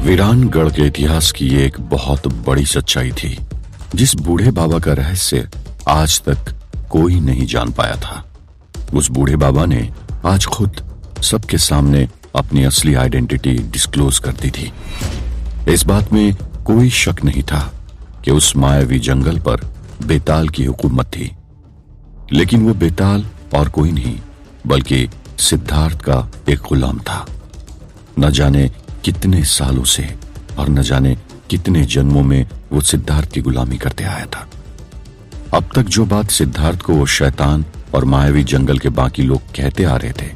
वीरानगढ़ के इतिहास की ये एक बहुत बड़ी सच्चाई थी, जिस बूढ़े बाबा का रहस्य आज तक कोई नहीं जान पाया था। उस बूढ़े बाबा ने आज खुद सबके सामने अपनी असली आइडेंटिटी डिस्क्लोज कर दी थी। इस बात में कोई शक नहीं था कि उस मायावी जंगल पर बेताल की हुकूमत थी, लेकिन वो बेताल और कोई नहीं बल्कि सिद्धार्थ का एक गुलाम था। न जाने कितने सालों से और न जाने कितने जन्मों में वो सिद्धार्थ की गुलामी करते आया था। अब तक जो बात सिद्धार्थ को वो शैतान और मायावी जंगल के बाकी लोग कहते आ रहे थे,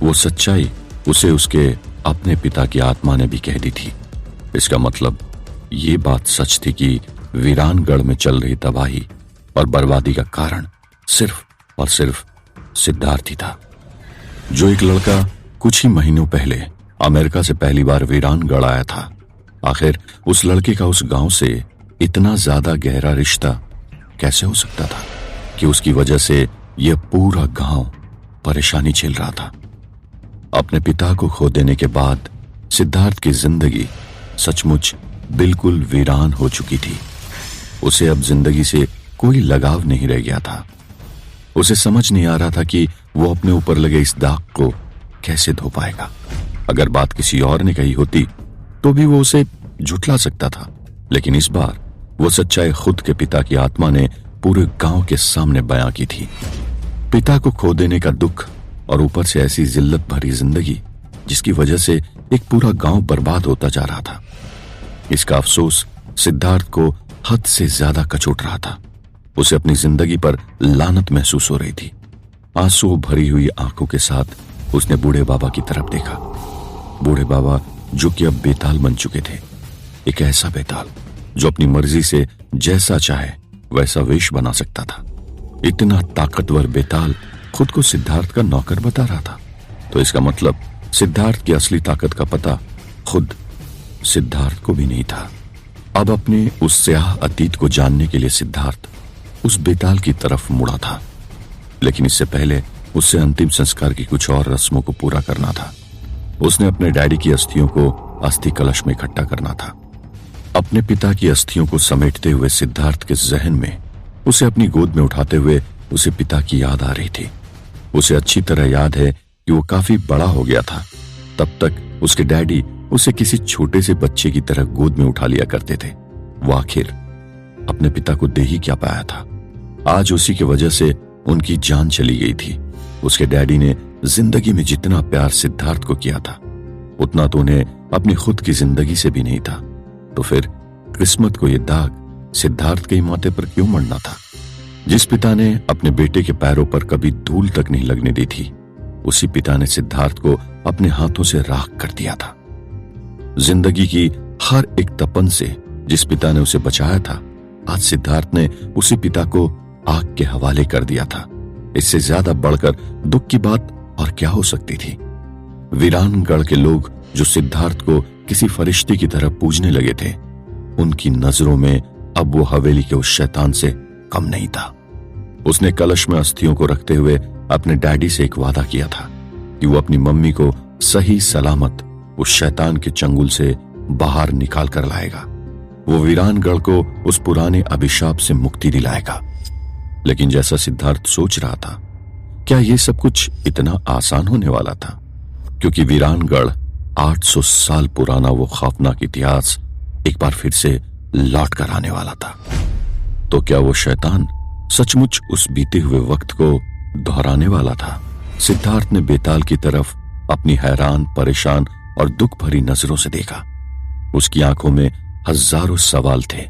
वो सच्चाई उसे उसके अपने पिता की आत्मा ने भी कह दी थी। इसका मतलब ये बात सच थी कि वीरानगढ़ में चल रही तबाही और बर्बादी का कारण सिर्फ और सिर्फ सिद्धार्थ ही था। जो एक लड़का कुछ ही महीनों पहले अमेरिका से पहली बार वीरानगढ़ आया था, आखिर उस लड़के का उस गांव से इतना ज्यादा गहरा रिश्ता कैसे हो सकता था कि उसकी वजह से यह पूरा गांव परेशानी झेल रहा था। अपने पिता को खो देने के बाद सिद्धार्थ की जिंदगी सचमुच बिल्कुल वीरान हो चुकी थी। उसे अब जिंदगी से कोई लगाव नहीं रह गया था। उसे समझ नहीं आ रहा था कि वो अपने ऊपर लगे इस दाग को कैसे धो पाएगा। अगर बात किसी और ने कही होती तो भी वो उसे झुठला सकता था, लेकिन इस बार वो सच्चाई खुद के पिता की आत्मा ने पूरे गांव के सामने बयां की थी। पिता को खो देने का दुख और ऊपर से ऐसी जिल्लत भरी जिंदगी जिसकी वजह से एक पूरा गांव बर्बाद होता जा रहा था। इसका अफसोस सिद्धार्थ को हद से ज्यादा कचोट रहा था। उसे अपनी जिंदगी पर लानत महसूस हो रही थी। आंसू भरी हुई आंखों के साथ उसने बूढ़े बाबा की तरफ देखा। बूढ़े बाबा जो कि अब बेताल बन चुके थे, एक ऐसा बेताल जो अपनी मर्जी से जैसा चाहे वैसा वेश बना सकता था। इतना ताकतवर बेताल खुद को सिद्धार्थ का नौकर बता रहा था, तो इसका मतलब सिद्धार्थ की असली ताकत का पता खुद सिद्धार्थ को भी नहीं था। अब अपने उस स्याह अतीत को जानने के लिए सिद्धार्थ उस बेताल की तरफ मुड़ा था, लेकिन इससे पहले उससे अंतिम संस्कार की कुछ और रस्मों को पूरा करना था। उसने अपने डैडी की अस्थियों को अस्थि कलश में इकट्ठा करना था। अपने पिता की अस्थियों को समेटते हुए सिद्धार्थ के जहन में उसे अपनी गोद में उठाते हुए उसे पिता की याद आ रही थी। उसे अच्छी तरह याद है कि वो काफी बड़ा हो गया था। तब तक उसके डैडी उसे किसी छोटे से बच्चे की तरह गोद में उठा लिया करते थे। वो आखिर अपने पिता को दे ही क्या पाया था। आज उसी की वजह से उनकी जान चली गई थी। उसके डैडी ने जिंदगी में जितना प्यार सिद्धार्थ को किया था, उतना तो उन्हें अपनी खुद की जिंदगी से भी नहीं था। तो फिर किस्मत को यह दाग सिद्धार्थ के ही माथे पर क्यों मरना था? जिस पिता ने अपने बेटे के पैरों पर कभी धूल तक नहीं लगने दी थी, उसी पिता ने सिद्धार्थ को अपने हाथों से राख कर दिया था। जिंदगी की हर एक तपन से जिस पिता ने उसे बचाया था, आज सिद्धार्थ ने उसी पिता को आग के हवाले कर दिया था। इससे ज्यादा बढ़कर दुख की बात और क्या हो सकती थी? वीरानगढ़ के लोग जो सिद्धार्थ को किसी फरिश्ते की तरह पूजने लगे थे, उनकी नजरों में अब वो हवेली के उस शैतान से कम नहीं था। उसने कलश में अस्थियों को रखते हुए अपने डैडी से एक वादा किया था कि वो अपनी मम्मी को सही सलामत उस शैतान के चंगुल से बाहर निकाल कर लाएगा। वो वीरानगढ़ को उस पुराने अभिशाप से मुक्ति दिलाएगा। लेकिन जैसा सिद्धार्थ सोच रहा था, क्या ये सब कुछ इतना आसान होने वाला था? क्योंकि वीरानगढ़ 800 साल पुराना वो खौफनाक इतिहास एक बार फिर से लौट कर आने वाला था। तो क्या वो शैतान सचमुच उस बीते हुए वक्त को दोहराने वाला था? सिद्धार्थ ने बेताल की तरफ अपनी हैरान, परेशान और दुख भरी नजरों से देखा। उसकी आंखों में हजारों सवाल थे।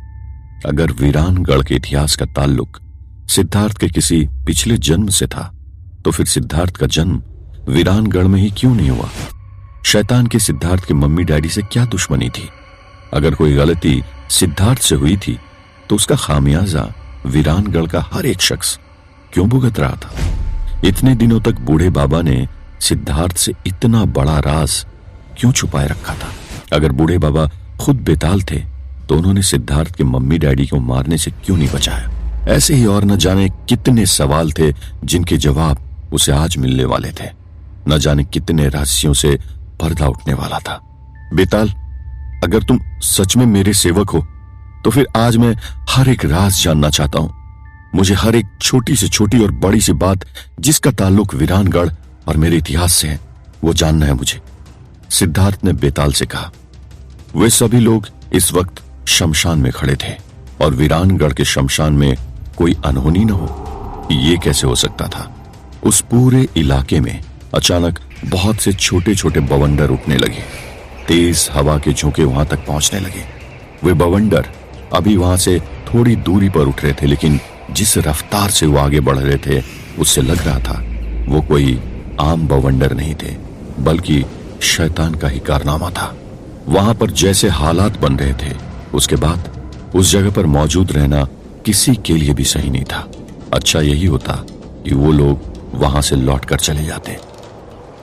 अगर वीरानगढ़ के इतिहास का ताल्लुक सिद्धार्थ के किसी पिछले जन्म से था, तो फिर सिद्धार्थ का जन्म वीरानगढ़ में ही क्यों नहीं हुआ? शैतान के सिद्धार्थ के मम्मी डैडी से क्या दुश्मनी थी? अगर कोई गलती सिद्धार्थ से हुई थी, तो उसका खामियाजा वीरानगढ़ का हर एक शख्स क्यों भुगत रहा था? इतने दिनों तक बूढ़े बाबा ने सिद्धार्थ से इतना बड़ा राज क्यों छुपाए रखा था? अगर बूढ़े बाबा खुद बेताल थे, तो उन्होंने सिद्धार्थ के मम्मी डैडी को मारने से क्यों नहीं बचाया? ऐसे ही और न जाने कितने सवाल थे जिनके जवाब उसे आज मिलने वाले थे। न जाने कितने रहस्यों से पर्दा उठने वाला था। बेताल अगर तुम सच में मेरे सेवक हो तो फिर आज मैं हर एक राज जानना चाहता हूं। मुझे हर एक छोटी से छोटी और बड़ी सी बात जिसका ताल्लुक वीरानगढ़ और मेरे इतिहास से है, वो जानना है मुझे, सिद्धार्थ ने बेताल से कहा। वे सभी लोग इस वक्त शमशान में खड़े थे और वीरानगढ़ के शमशान में कोई अनहोनी न हो, ये कैसे हो सकता था। उस पूरे इलाके में अचानक बहुत से छोटे छोटे बवंडर उठने लगे। तेज हवा के झोंके वहां तक पहुंचने लगे। वे बवंडर अभी वहां से थोड़ी दूरी पर उठ रहे थे, लेकिन जिस रफ्तार से वो आगे बढ़ रहे थे उससे लग रहा था वो कोई आम बवंडर नहीं थे, बल्कि शैतान का ही कारनामा था। वहां पर जैसे हालात बन रहे थे, उसके बाद उस जगह पर मौजूद रहना किसी के लिए भी सही नहीं था। अच्छा यही होता कि वो लोग वहां से लौट कर चले जाते।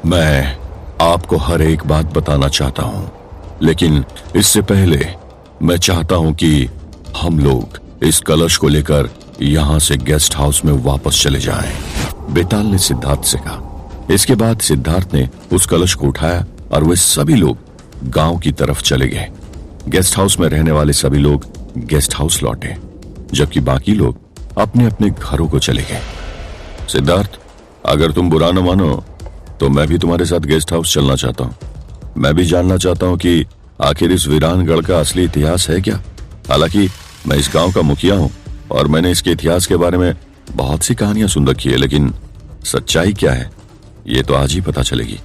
मैं आपको हर एक बात बताना चाहता हूं, लेकिन इससे पहले मैं चाहता हूं कि हम लोग इस कलश को लेकर यहां से गेस्ट हाउस में वापस चले जाएं, बेताल ने सिद्धार्थ से कहा। इसके बाद सिद्धार्थ ने उस कलश को उठाया और वे सभी लोग गांव की तरफ चले गए। गेस्ट हाउस में रहने वाले सभी लोग गेस्ट हाउस लौटे, जबकि बाकी लोग अपने अपने घरों को चले गए। सिद्धार्थ, अगर तुम बुरा न मानो तो मैं भी तुम्हारे साथ गेस्ट हाउस चलना चाहता हूं। मैं भी जानना चाहता हूं कि आखिर इस वीरानगढ़ का असली इतिहास है क्या। हालांकि मैं इस गांव का मुखिया हूं और मैंने इसके इतिहास के बारे में बहुत सी कहानियां सुन रखी है, लेकिन सच्चाई क्या है ये तो आज ही पता चलेगी,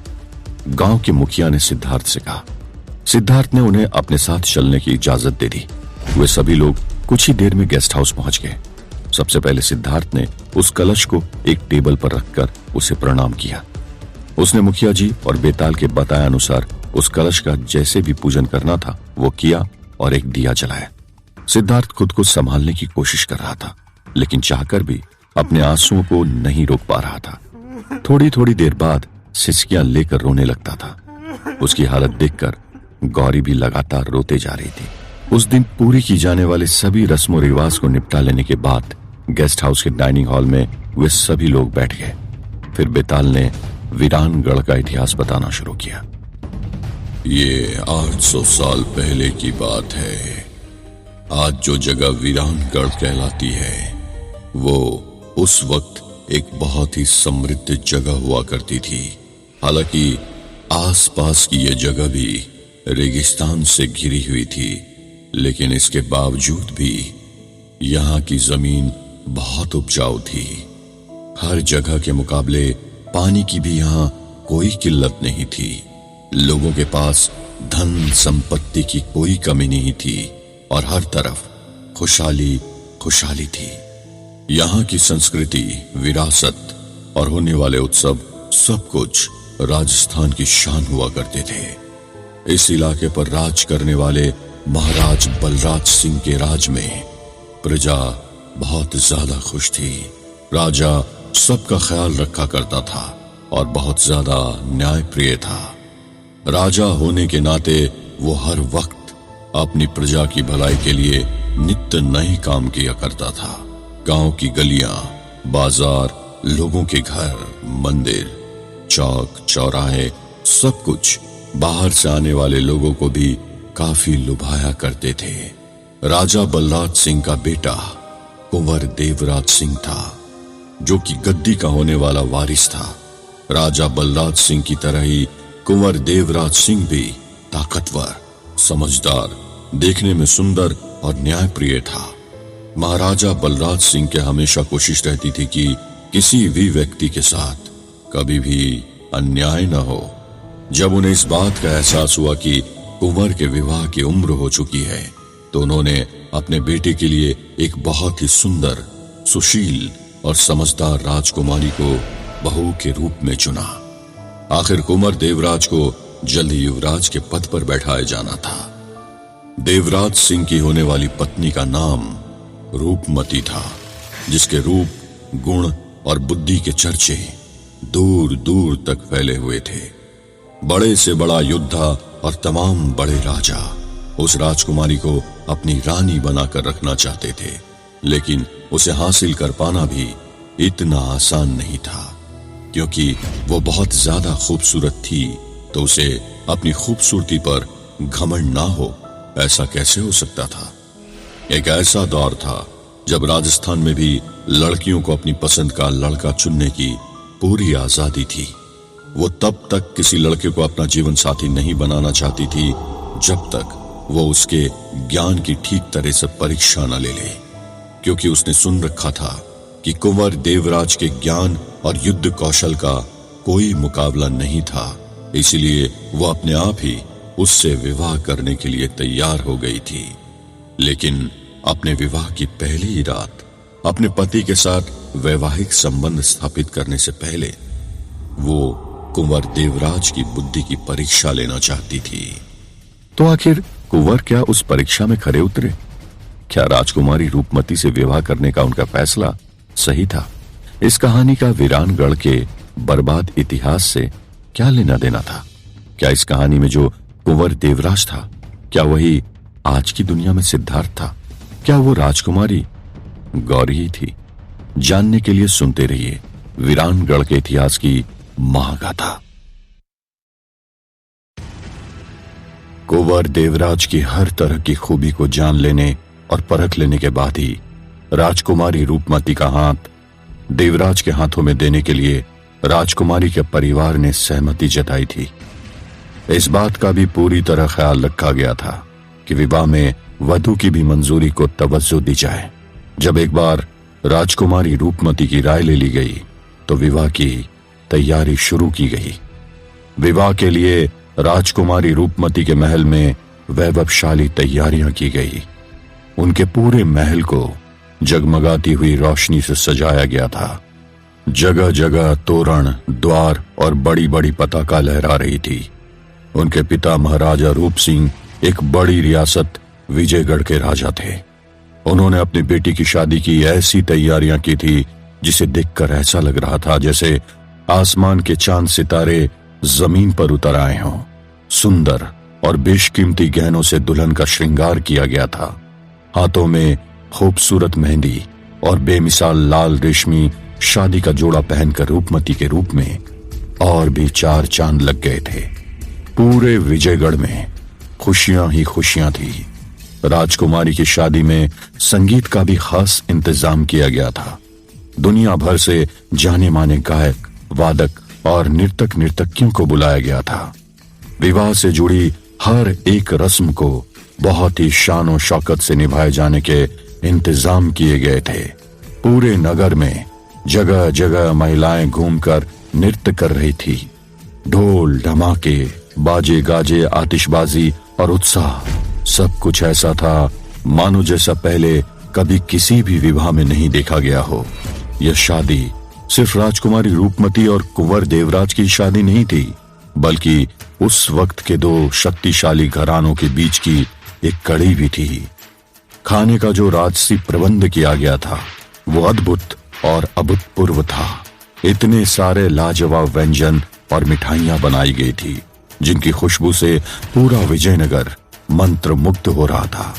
गांव के मुखिया ने सिद्धार्थ से कहा। सिद्धार्थ ने उन्हें अपने साथ चलने की इजाजत दे दी। वे सभी लोग कुछ ही देर में गेस्ट हाउस पहुंच गए। सबसे पहले सिद्धार्थ ने उस कलश को एक टेबल पर रखकर उसे प्रणाम किया। उसने मुखिया जी और बेताल के बताए अनुसार उस कलश का जैसे भी पूजन करना था वो किया और एक दिया जलाया। सिद्धार्थ खुद को संभालने की कोशिश कर रहा था, लेकिन चाहकर भी अपने आंसुओं को नहीं रोक पा रहा था। थोड़ी थोड़ी देर बाद सिसकियां लेकर रोने लगता था। उसकी हालत देखकर गौरी भी लगातार रोते जा रही थी। उस दिन पूरी की जाने वाले सभी रस्मों रिवाज को निपटा लेने के बाद गेस्ट हाउस के डाइनिंग हॉल में वे सभी लोग बैठ गए। फिर बेताल ने वीरानगढ़ का इतिहास बताना शुरू किया। ये 800 साल पहले की बात है। आज जो जगह वीरानगढ़ कहलाती है वो उस वक्त एक बहुत ही समृद्ध जगह हुआ करती थी। हालांकि आसपास की ये जगह भी रेगिस्तान से घिरी हुई थी, लेकिन इसके बावजूद भी यहाँ की जमीन बहुत उपजाऊ थी। हर जगह के मुकाबले पानी की भी यहाँ कोई किल्लत नहीं थी। लोगों के पास धन संपत्ति की कोई कमी नहीं थी और हर तरफ खुशहाली खुशहाली थी। यहाँ की संस्कृति, विरासत और होने वाले उत्सव सब कुछ राजस्थान की शान हुआ करते थे। इस इलाके पर राज करने वाले महाराज बलराज सिंह के राज में प्रजा बहुत ज्यादा खुश थी। राजा सबका ख्याल रखा करता था और बहुत ज्यादा न्यायप्रिय था। राजा होने के नाते वो हर वक्त अपनी प्रजा की भलाई के लिए नित्य नए काम किया करता था। गांव की गलियां, बाजार, लोगों के घर, मंदिर, चौक चौराहे, सब कुछ बाहर से आने वाले लोगों को भी काफी लुभाया करते थे। राजा बलराज सिंह का बेटा कुंवर देवराज सिंह था, जो कि गद्दी का होने वाला वारिस था। राजा बलराज सिंह की तरह ही कुंवर देवराज सिंह भी ताकतवर, समझदार, देखने में सुंदर और न्यायप्रिय था। महाराजा बलराज सिंह के हमेशा कोशिश रहती थी कि किसी भी व्यक्ति के साथ कभी भी अन्याय न हो। जब उन्हें इस बात का एहसास हुआ कि कुंवर के विवाह की उम्र हो चुकी है, तो उन्होंने अपने बेटे के लिए एक बहुत ही सुंदर, सुशील और समझदार राजकुमारी को बहू के रूप में चुना। आखिर कुंवर देवराज को जल्द युवराज के पद पर बैठाया जाना था। देवराज सिंह की होने वाली पत्नी का नाम रूपमती था, जिसके रूप, गुण और बुद्धि के चर्चे दूर दूर तक फैले हुए थे। बड़े से बड़ा योद्धा और तमाम बड़े राजा उस राजकुमारी को अपनी रानी बनाकर रखना चाहते थे, लेकिन उसे हासिल कर पाना भी इतना आसान नहीं था, क्योंकि वो बहुत ज्यादा खूबसूरत थी। तो उसे अपनी खूबसूरती पर घमंड ना हो, ऐसा कैसे हो सकता था? एक ऐसा दौर था जब राजस्थान में भी लड़कियों को अपनी पसंद का लड़का चुनने की पूरी आजादी थी। वो तब तक किसी लड़के को अपना जीवन साथी नहीं बनाना चाहती थी जब तक वो उसके ज्ञान की ठीक तरह से परीक्षा न ले ले, क्योंकि उसने सुन रखा था कि कुंवर देवराज के ज्ञान और युद्ध कौशल का कोई मुकाबला नहीं था। इसलिए वो अपने आप ही उससे विवाह करने के लिए तैयार हो गई थी। लेकिन अपने विवाह की पहली ही रात अपने पति के साथ वैवाहिक संबंध स्थापित करने से पहले वो कुंवर देवराज की बुद्धि की परीक्षा लेना चाहती थी। तो आखिर कुंवर क्या उस परीक्षा में खरे उतरे? क्या राजकुमारी रूपमती से विवाह करने का उनका फैसला सही था? इस कहानी का वीरानगढ़ के बर्बाद इतिहास से क्या लेना देना था? क्या इस कहानी में जो कुंवर देवराज था, क्या वही आज की दुनिया में सिद्धार्थ था? क्या वो राजकुमारी गौरी ही थी? जानने के लिए सुनते रहिए वीरानगढ़ के इतिहास की महागाथा। कुंवर देवराज की हर तरह की खूबी को जान लेने और परख लेने के बाद ही राजकुमारी रूपमती का हाथ देवराज के हाथों में देने के लिए राजकुमारी के परिवार ने सहमति जताई थी। इस बात का भी पूरी तरह ख्याल रखा गया था कि विवाह में वधू की भी मंजूरी को तवज्जो दी जाए। जब एक बार राजकुमारी रूपमती की राय ले ली गई तो विवाह की तैयारी शुरू की गई। विवाह के लिए राजकुमारी रूपमती के महल में वैभवशाली तैयारियां की गई। उनके पूरे महल को जगमगाती हुई रोशनी से सजाया गया था। जगह जगह तोरण, द्वार और बड़ी बड़ी पताका लहरा रही थी। उनके पिता महाराजा रूप सिंह एक बड़ी रियासत विजयगढ़ के राजा थे। उन्होंने अपनी बेटी की शादी की ऐसी तैयारियां की थी जिसे देखकर ऐसा लग रहा था जैसे आसमान के चांद सितारे जमीन पर उतर आए हों। सुंदर और बेशकीमती गहनों से दुल्हन का श्रृंगार किया गया था। हाथों में खूबसूरत मेहंदी और बेमिसाल लाल रेशमी शादी का जोड़ा पहनकर रूपमती के रूप में और भी 4 चांद लग गए थे। पूरे विजयगढ़ में खुशियां ही खुशियां थी। राजकुमारी की शादी में संगीत का भी खास इंतजाम किया गया था। दुनिया भर से जाने माने गायक, वादक और नर्तकियों को बुलाया गया था। विवाह से जुड़ी हर एक रस्म को बहुत ही शान और शौकत से निभाए जाने के इंतजाम किए गए थे। पूरे नगर में जगह जगह महिलाएं घूमकर नृत्य कर रही थी। ढोल, धमाके, बाजे गाजे, आतिशबाजी और उत्साह, सब कुछ ऐसा था मानो जैसा पहले कभी किसी भी विवाह में नहीं देखा गया हो। यह शादी सिर्फ राजकुमारी रूपमती और कुंवर देवराज की शादी नहीं थी, बल्कि उस वक्त के 2 शक्तिशाली घरानों के बीच की एक कड़ी भी थी। खाने का जो राजसी प्रबंध किया गया था वो अद्भुत और अभूतपूर्व था। इतने सारे लाजवाब व्यंजन और मिठाइयां बनाई गई थी जिनकी खुशबू से पूरा विजयनगर मंत्र मुग्ध हो रहा था।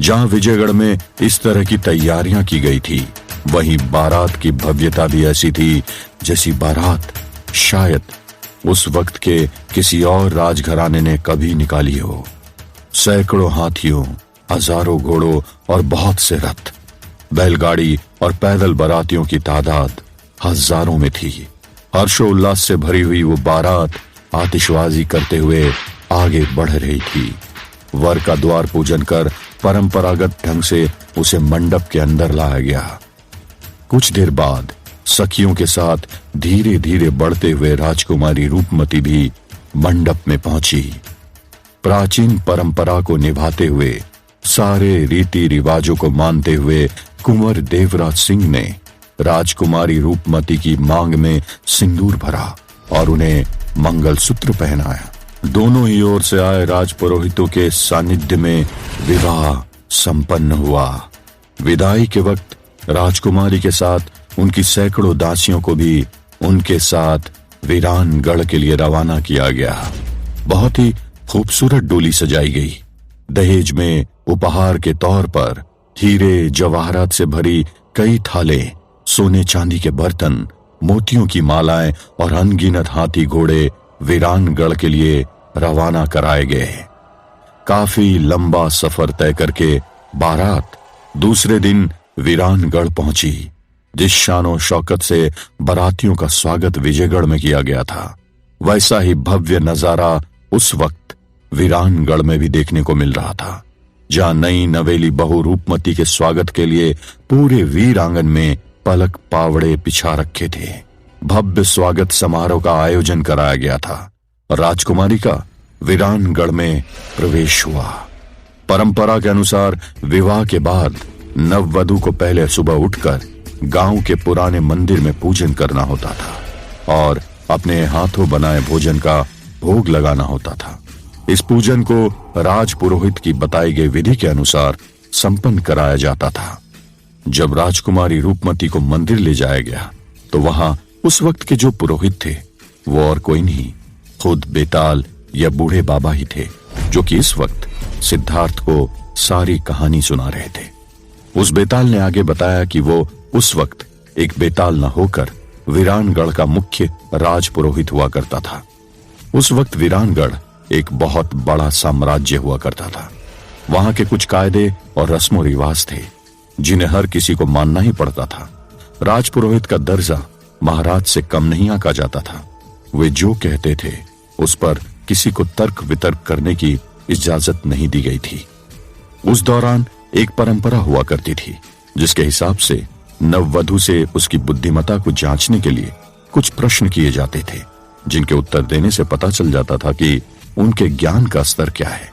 जहां विजयगढ़ में इस तरह की तैयारियां की गई थी, वहीं बारात की भव्यता भी ऐसी थी जैसी बारात शायद उस वक्त के किसी और राजघराने ने कभी निकाली हो। सैकड़ों हाथियों, हजारों घोड़ों और बहुत से रथ, बैलगाड़ी और पैदल बारातियों की तादाद हजारों में थी। हर्षोल्लास से भरी हुई वो बारात आतिशबाजी करते हुए आगे बढ़ रही थी। वर का द्वार पूजन कर परंपरागत ढंग से उसे मंडप के अंदर लाया गया। कुछ देर बाद सखियों के साथ धीरे धीरे बढ़ते हुए राजकुमारी रूपमती भी मंडप में पहुंची। प्राचीन परंपरा को निभाते हुए, सारे रीति रिवाजों को मानते हुए कुंवर देवराज सिंह ने राजकुमारी रूपमती की मांग में सिंदूर भरा और उन्हें मंगलसूत्र पहनाया। दोनों ही ओर से आए राजपुरोहितों के सानिध्य में विवाह संपन्न हुआ। विदाई के वक्त राजकुमारी के साथ उनकी सैकड़ों दासियों को भी उनके साथ वीरानगढ़ के लिए रवाना किया गया। बहुत ही खूबसूरत डोली सजाई गई। दहेज में उपहार के तौर पर हीरे जवाहरात से भरी कई थाले, सोने चांदी के बर्तन, मोतियों की मालाएं और अनगिनत हाथी घोड़े वीरानगढ़ के लिए रवाना कराए गए। काफी लंबा सफर तय करके बारात दूसरे दिन वीरानगढ़ पहुंची। जिस शानो शौकत से बारातियों का स्वागत विजयगढ़ में किया गया था, वैसा ही भव्य नजारा उस वक्त वीरानगढ़ में भी देखने को मिल रहा था, जहां नई नवेली बहू रूपमती के स्वागत के लिए पूरे वीर आंगन में पलक पावड़े बिछा रखे थे। भव्य स्वागत समारोह का आयोजन कराया गया था। राजकुमारी का वीरानगढ़ में प्रवेश हुआ। परंपरा के अनुसार विवाह के बाद नववधू को पहले सुबह उठकर गांव के पुराने मंदिर में पूजन करना होता था और अपने हाथों बनाए भोजन का भोग लगाना होता था। इस पूजन को राजपुरोहित की बताई गई विधि के अनुसार संपन्न कराया जाता था। जब राजकुमारी रूपमती को मंदिर ले जाया गया तो वहां उस वक्त के जो पुरोहित थे वो और कोई नहीं, खुद बेताल या बूढ़े बाबा ही थे, जो कि इस वक्त सिद्धार्थ को सारी कहानी सुना रहे थे। उस बेताल ने आगे बताया कि वो उस वक्त एक बेताल न होकर वीरानगढ़ का मुख्य राजपुरोहित हुआ करता था। उस वक्त वीरानगढ़ एक बहुत बड़ा साम्राज्य हुआ करता था। वहां के कुछ कायदे और रस्मों रिवाज थे जिन्हें हर किसी को मानना ही पड़ता था। राजपुरोहित का दर्जा महाराज से कम नहीं आंका जाता था। वे जो कहते थे उस पर किसी को तर्क वितर्क करने की इजाजत नहीं दी गई थी। उस दौरान एक परंपरा हुआ करती थी जिसके हिसाब से नववधू से उसकी बुद्धिमत्ता को जांचने के लिए कुछ प्रश्न किए जाते थे, जिनके उत्तर देने से पता चल जाता था कि उनके ज्ञान का स्तर क्या है।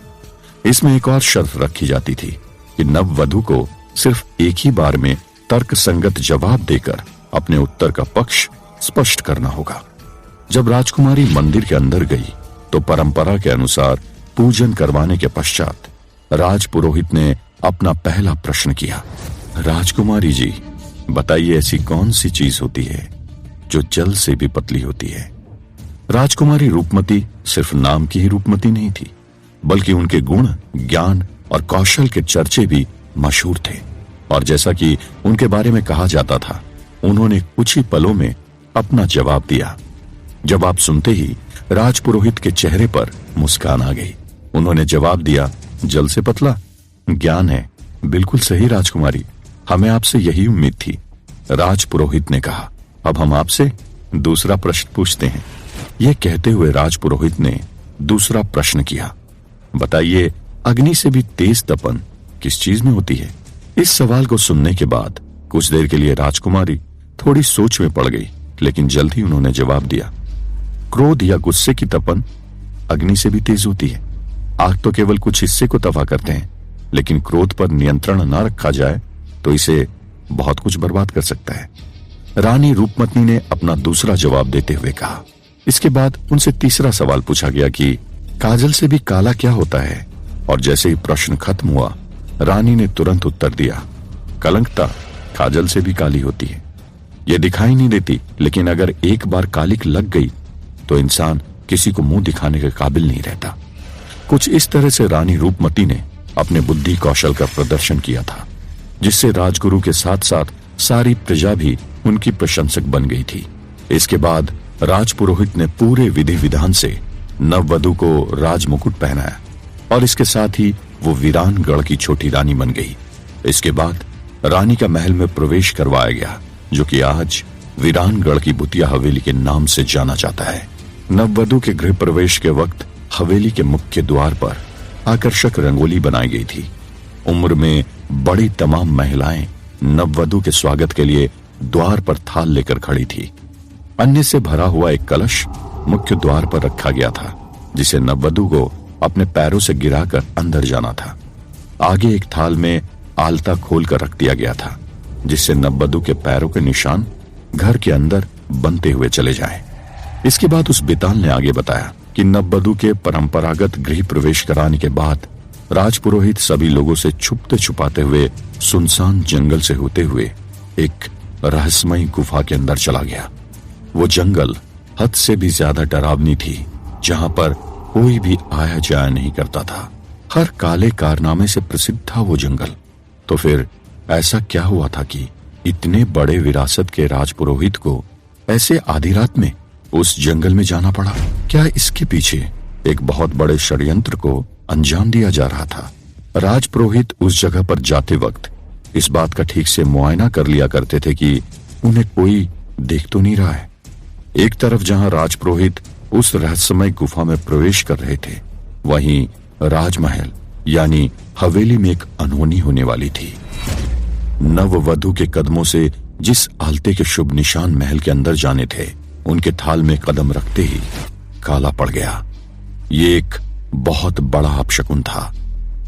इसमें एक और शर्त रखी जाती थी कि नववधू को सिर्फ एक ही बार में तर्क संगत जवाब देकर अपने उत्तर का पक्ष स्पष्ट करना होगा। जब राजकुमारी मंदिर के अंदर गई तो परंपरा के अनुसार पूजन करवाने के पश्चात राजपुरोहित ने अपना पहला प्रश्न किया। राजकुमारी जी, बताइए ऐसी कौन सी चीज होती है जो जल से भी पतली होती है? राजकुमारी रूपमती सिर्फ नाम की ही रूपमती नहीं थी, बल्कि उनके गुण, ज्ञान और कौशल के चर्चे भी मशहूर थे। और जैसा कि उनके बारे में कहा जाता था, उन्होंने कुछ ही पलों में अपना जवाब दिया। जवाब सुनते ही राजपुरोहित के चेहरे पर मुस्कान आ गई। उन्होंने जवाब दिया, जल से पतला? ज्ञान है। बिल्कुल सही राजकुमारी, हमें आपसे यही उम्मीद थी। राजपुरोहित ने कहा, अब हम आपसे दूसरा प्रश्न पूछते हैं। यह कहते हुए राजपुरोहित ने दूसरा प्रश्न किया, बताइए अग्नि से भी तेज तपन किस चीज में होती है? इस सवाल को सुनने के बाद कुछ देर के लिए राजकुमारी थोड़ी सोच में पड़ गई, लेकिन जल्द ही उन्होंने जवाब दिया, क्रोध या गुस्से की तपन अग्नि से भी तेज होती है। आग तो केवल कुछ हिस्से को तबाह करते हैं, लेकिन क्रोध पर नियंत्रण न रखा जाए तो इसे बहुत कुछ बर्बाद कर सकता है। रानी रूपमती ने अपना दूसरा जवाब देते हुए कहा। इसके बाद उनसे तीसरा सवाल पूछा गया कि काजल से भी काला क्या होता है? और जैसे ही प्रश्न खत्म हुआ, रानी ने तुरंत उत्तर दिया, कलंकता काजल से भी काली होती है। यह दिखाई नहीं देती, लेकिन अगर एक बार कालिक लग गई तो इंसान किसी को मुंह दिखाने के काबिल नहीं रहता। कुछ इस तरह से रानी रूपमती ने अपने बुद्धि कौशल का प्रदर्शन किया था, जिससे राजगुरु के साथ साथ सारी प्रजा भी उनकी प्रशंसक बन गई थी। इसके बाद राजपुरोहित ने पूरे विधि विधान से नववधू को राजमुकुट पहनाया और इसके साथ ही वो वीरानगढ़ की छोटी रानी बन गई। इसके बाद रानी का महल में प्रवेश करवाया गया, जो कि आज वीरानगढ़ की भूतिया हवेली के नाम से जाना जाता है। नववधू के गृह प्रवेश के वक्त हवेली के मुख्य द्वार पर आकर्षक रंगोली बनाई गई थी। उम्र में बड़ी तमाम महिलाएं नववधू के स्वागत के लिए द्वार पर थाल लेकर खड़ी थी। अन्य से भरा हुआ एक कलश मुख्य द्वार पर रखा गया था, जिसे नववधू को अपने पैरों से गिराकर अंदर जाना था। आगे एक थाल में आलता खोलकर रख दिया गया था, जिससे नववधू के पैरों के निशान घर के अंदर बनते हुए चले जाएं। इसके बाद उस बेताल ने आगे बताया कि नववधू के परंपरागत गृह प्रवेश कराने के बाद राजपुरोहित सभी लोगों से छुपते छुपाते हुए सुनसान जंगल से होते हुए एक रहस्यमयी गुफा के अंदर चला गया। वो जंगल हद से भी ज्यादा डरावनी थी, जहां पर कोई भी आया जाया नहीं करता था। हर काले कारनामे से प्रसिद्ध था वो जंगल। तो फिर ऐसा क्या हुआ था कि इतने बड़े विरासत के राजपुरोहित को ऐसे आधी रात में उस जंगल में जाना पड़ा? क्या इसके पीछे एक बहुत बड़े षड्यंत्र को अंजाम दिया जा रहा था। राजपुरोहित उस जगह पर जाते वक्त इस बात का ठीक से मुआयना कर लिया करते थे कि उन्हें कोई देख तो नहीं रहा है। एक तरफ जहां राजपुरोहित उस रहस्यमय गुफा में प्रवेश कर रहे थे, वहीं राजमहल यानी हवेली में एक अनहोनी होने वाली थी। नववधु के कदमों से जिस आलते के शुभ निशान महल के अंदर जाने थे, उनके थाल में कदम रखते ही काला पड़ गया। ये एक बहुत बड़ा अपशकुन था।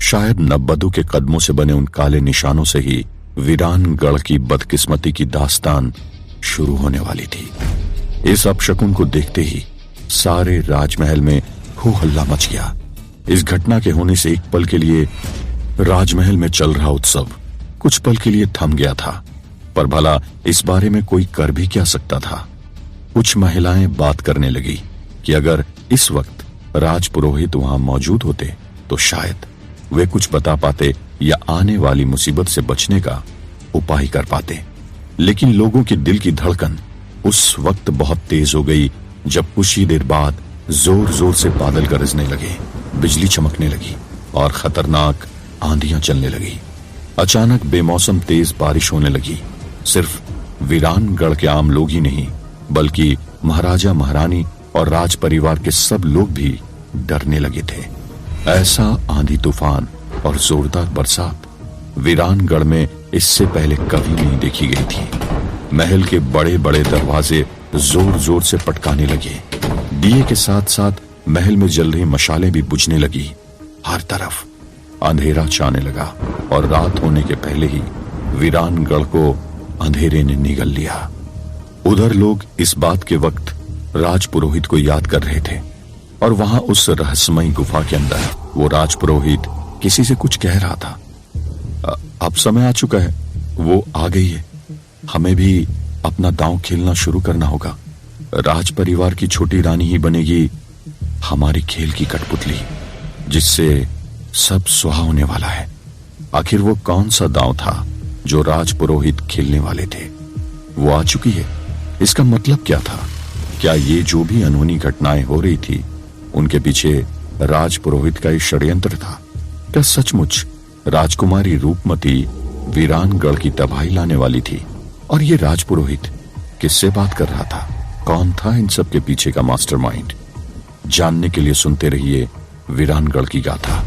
शायद नववधु के कदमों से बने उन काले निशानों से ही वीरानगढ़ की बदकिस्मती की दास्तान शुरू होने वाली थी। इस अपशकुन को देखते ही सारे राजमहल में हो हल्ला मच गया। इस घटना के होने से एक पल के लिए राजमहल में चल रहा उत्सव कुछ पल के लिए थम गया था, पर भला इस बारे में कोई कर भी क्या सकता था। कुछ महिलाएं बात करने लगी कि अगर इस वक्त राजपुरोहित वहां मौजूद होते तो शायद वे कुछ बता पाते या आने वाली मुसीबत से बचने का उपाय कर पाते। लेकिन लोगों के दिल की धड़कन उस वक्त बहुत तेज हो गई जब कुछ ही देर बाद जोर जोर से बादल गरजने लगे, बिजली चमकने लगी और खतरनाक आंधियां चलने लगी। अचानक बेमौसम तेज बारिश होने लगी। सिर्फ वीरानगढ़ के आम लोग ही नहीं, बल्कि महाराजा महारानी और राज परिवार के सब लोग भी डरने लगे थे। ऐसा आंधी तूफान और जोरदार बरसात वीरानगढ़ में इससे पहले कभी नहीं देखी गई थी। महल के बड़े बड़े दरवाजे जोर जोर से पटकाने लगे। दिए के साथ साथ महल में जल रही मशालें भी बुझने लगी। हर तरफ अंधेरा छाने लगा और रात होने के पहले ही वीरानगढ़ को अंधेरे ने निगल लिया। उधर लोग इस बात के वक्त राजपुरोहित को याद कर रहे थे और वहां उस रहस्यमयी गुफा के अंदर वो राजपुरोहित किसी से कुछ कह रहा था। अब समय आ चुका है, वो आ गई है, हमें भी अपना दांव खेलना शुरू करना होगा। राज परिवार की छोटी रानी ही बनेगी हमारी खेल की कठपुतली, जिससे सब सुहा होने वाला है। आखिर वो कौन सा दांव था जो राजपुरोहित खेलने वाले थे? वो आ चुकी है। इसका मतलब क्या था? क्या ये जो भी अनहोनी घटनाएं हो रही थी, उनके पीछे राजपुरोहित का एक षड्यंत्र था? क्या सचमुच राजकुमारी रूपमती वीरानगढ़ की तबाही लाने वाली थी? और ये राजपुरोहित किससे बात कर रहा था? कौन था इन सब के पीछे का मास्टरमाइंड? जानने के लिए सुनते रहिए वीरानगढ़ की गाथा।